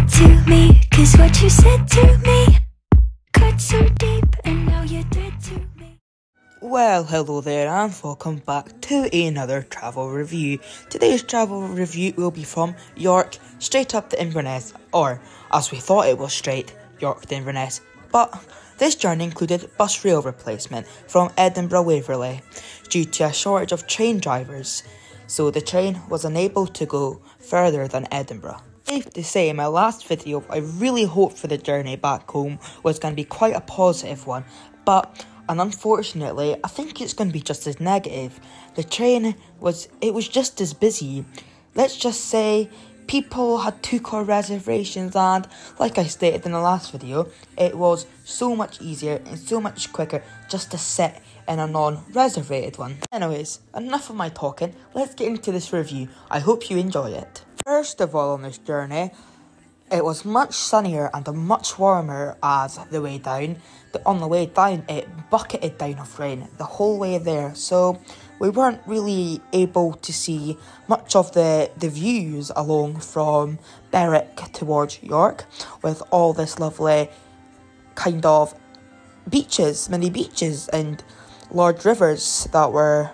to me, 'cause what you said to me cut so deep, and now you're dead to me. Well, hello there and welcome back to another travel review. Today's travel review will be from York straight up to Inverness, or as we thought it was straight, York to Inverness. But this journey included bus rail replacement from Edinburgh Waverley due to a shortage of train drivers, so the train was unable to go further than Edinburgh. Safe to say, in my last video, I really hoped for the journey back home was going to be quite a positive one, and unfortunately, I think it's going to be just as negative. The train was just as busy. Let's just say people had 2-car reservations, and like I stated in the last video, it was so much easier and so much quicker just to sit in a non-reservated one. Anyways, enough of my talking, let's get into this review. I hope you enjoy it. First of all, on this journey, it was much sunnier and much warmer as the way down. On the way down, it bucketed down of rain the whole way there, so we weren't really able to see much of the views along from Berwick towards York, with all this lovely kind of beaches, mini beaches and large rivers that were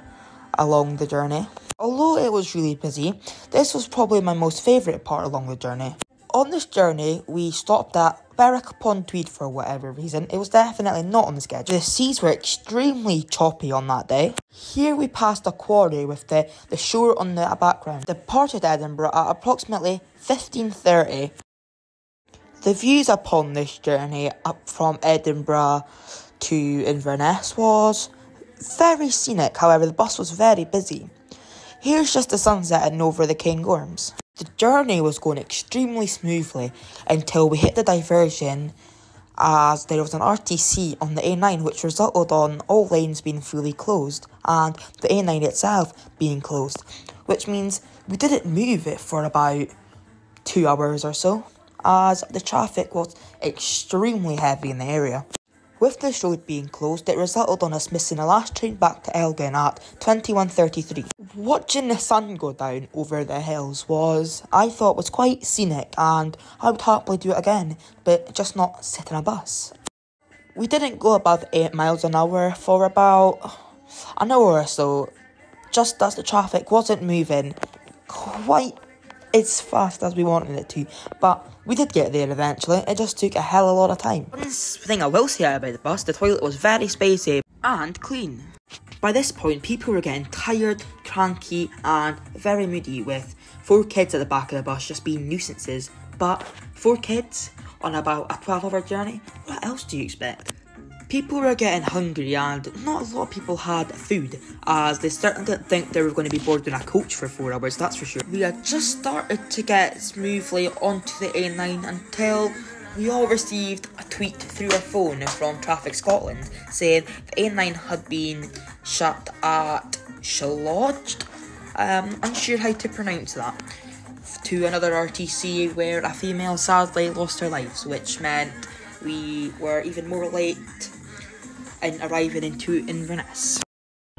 along the journey. Although it was really busy, this was probably my most favourite part along the journey. On this journey, we stopped at Berwick upon Tweed for whatever reason. It was definitely not on the schedule. The seas were extremely choppy on that day. Here we passed a quarry with the shore on the background. Departed Edinburgh at approximately 15:30. The views upon this journey up from Edinburgh to Inverness was very scenic, however the bus was very busy. Here's just the sun setting over the Cairngorms. The journey was going extremely smoothly until we hit the diversion, as there was an RTC on the A9 which resulted on all lanes being fully closed and the A9 itself being closed, which means we didn't move it for about 2 hours or so, as the traffic was extremely heavy in the area. With this road being closed, it resulted on us missing the last train back to Elgin at 21:33. Watching the sun go down over the hills I thought was quite scenic, and I would happily do it again, but just not sit in a bus. We didn't go above 8 miles an hour for about an hour or so, just as the traffic wasn't moving quite as fast as we wanted it to, but we did get there eventually. It just took a hell of a lot of time. One thing I will say about the bus, the toilet was very spacey and clean. By this point, people were getting tired, cranky and very moody, with 4 kids at the back of the bus just being nuisances. But 4 kids on about a 12-hour journey, what else do you expect? People were getting hungry, and not a lot of people had food, as they certainly didn't think they were going to be boarding a coach for 4 hours, that's for sure. We had just started to get smoothly onto the A9 until we all received a tweet through our phone from Traffic Scotland saying the A9 had been shut at Shalodged, unsure how to pronounce that, to another RTC where a female sadly lost her lives, which meant we were even more late in arriving into Inverness.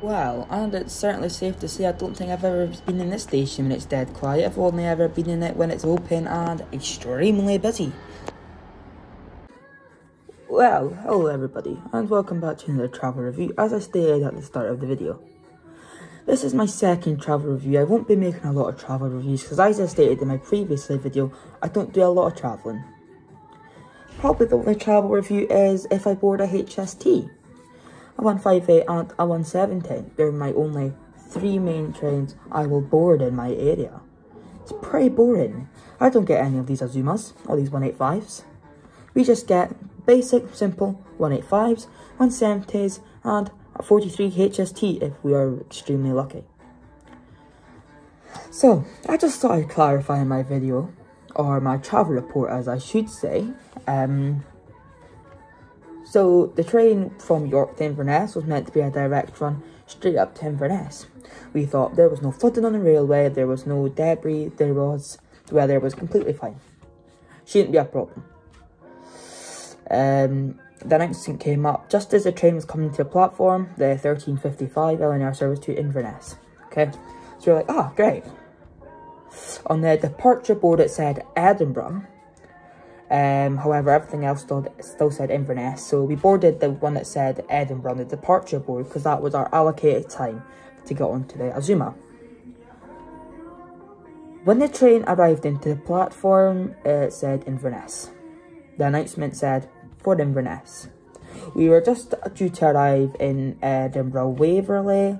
Well, and it's certainly safe to say I don't think I've ever been in this station when it's dead quiet. I've only ever been in it when it's open and extremely busy. Well, hello everybody, and welcome back to another travel review, as I stated at the start of the video. This is my second travel review. I won't be making a lot of travel reviews, because as I stated in my previous video, I don't do a lot of travelling. Probably the only travel review is if I board a HST. A 158 and a 170. They're my only 3 main trains I will board in my area. It's pretty boring. I don't get any of these Azumas, or these 185s. We just get basic, simple 185s, 170s, and a 43 HST if we are extremely lucky. So, I just thought I'd clarify in my video, or my travel report as I should say. So the train from York to Inverness was meant to be a direct run straight up to Inverness. We thought there was no flooding on the railway, there was no debris, the weather was completely fine. Shouldn't be a problem. The announcement came up just as the train was coming to a platform, the 1355 LNER service to Inverness. Okay, so we're like, great. On the departure board it said Edinburgh, However, everything else still said Inverness, so we boarded the one that said Edinburgh on the departure board because that was our allocated time to get onto the Azuma. When the train arrived into the platform, it said Inverness. The announcement said, for Inverness. We were just due to arrive in Edinburgh Waverley,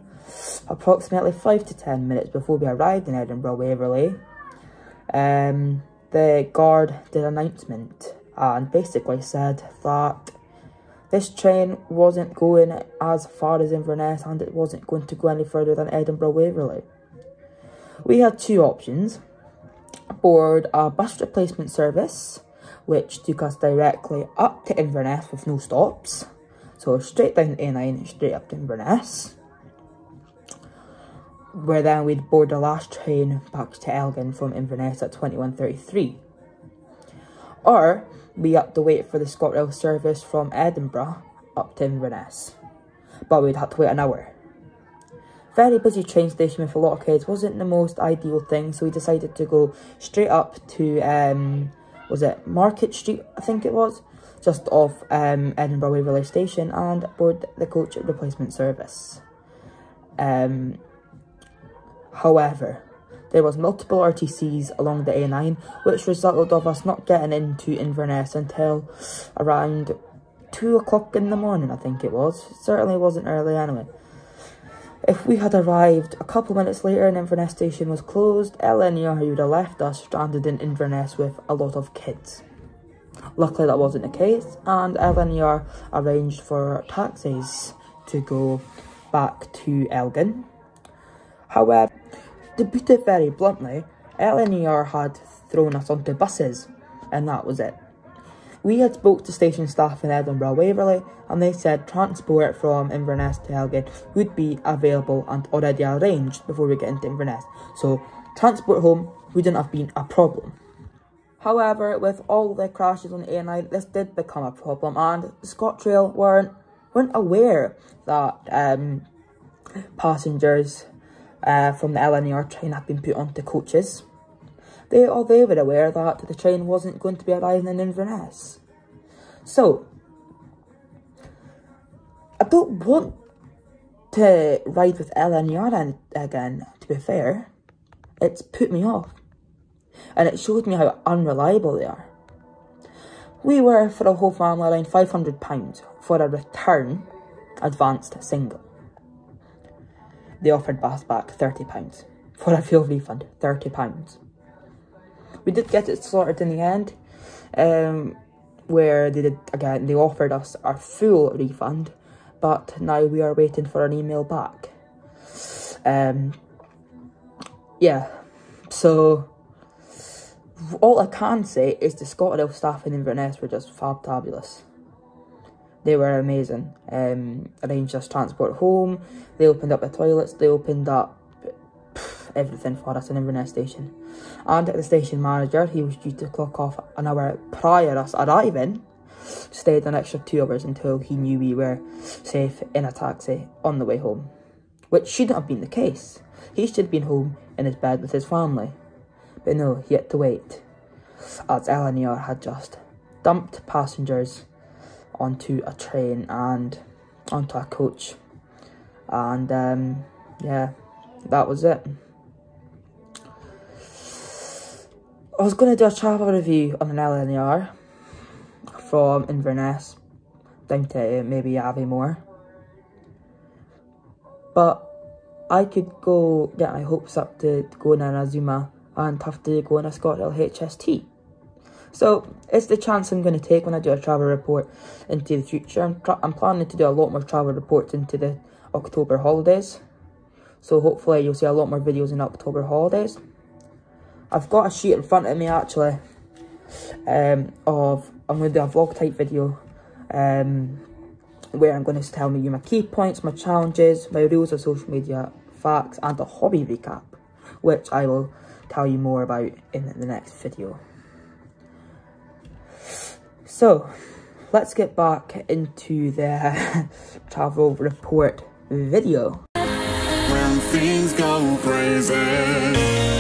approximately 5 to 10 minutes before we arrived in Edinburgh Waverley. The guard did an announcement and basically said that this train wasn't going as far as Inverness and it wasn't going to go any further than Edinburgh Waverley. We had two options: board a bus replacement service, which took us directly up to Inverness with no stops, so straight down the A9, straight up to Inverness, where then we'd board the last train back to Elgin from Inverness at 21:33. Or we had to wait for the ScotRail service from Edinburgh up to Inverness, but we'd have to wait an hour. Very busy train station with a lot of kids wasn't the most ideal thing, so we decided to go straight up to, was it Market Street, I think it was, just off Edinburgh Waverley Station, and board the coach replacement service. However, there was multiple RTCs along the A9, which resulted of us not getting into Inverness until around 2 o'clock in the morning, I think it was. It certainly wasn't early anyway. If we had arrived a couple minutes later and Inverness station was closed, LNER would have left us stranded in Inverness with a lot of kids. Luckily that wasn't the case, and LNER arranged for taxis to go back to Elgin. However, to put it very bluntly, LNER had thrown us onto buses, and that was it. We had spoke to station staff in Edinburgh Waverley, and they said transport from Inverness to Elgin would be available and already arranged before we get into Inverness, so transport home wouldn't have been a problem. However, with all the crashes on the A9, this did become a problem, and the ScotRail weren't aware that passengers from the LNER train had been put onto coaches. They were aware that the train wasn't going to be arriving in Inverness. So, I don't want to ride with LNER again, to be fair. It's put me off. And it showed me how unreliable they are. We were, for a whole family, around £500 for a return advanced single. They offered us back £30 for a full refund, £30. We did get it sorted in the end, where they offered us our full refund, but now we are waiting for an email back. Yeah, so all I can say is the ScotRail staff in Inverness were just fabulous. They were amazing. Arranged us transport home. They opened up the toilets. They opened up everything for us in Inverness station. And the station manager, he was due to clock off an hour prior us arriving, stayed an extra 2 hours until he knew we were safe in a taxi on the way home. Which shouldn't have been the case. He should have been home in his bed with his family. But no, he had to wait, as LNER had just dumped passengers onto a train and onto a coach, and yeah, that was it. I was going to do a travel review on an LNER from Inverness down to maybe Aviemore, but I could go get my hopes up to go in an Azuma and have to go in a ScotRail HST. So, it's the chance I'm going to take when I do a travel report into the future. I'm planning to do a lot more travel reports into the October holidays. So, hopefully you'll see a lot more videos in October holidays. I've got a sheet in front of me, actually, I'm going to do a vlog type video, where I'm going to tell you my key points, my challenges, my rules of social media, facts, and a hobby recap, which I will tell you more about in the next video. So, let's get back into the travel report video. When things go crazy.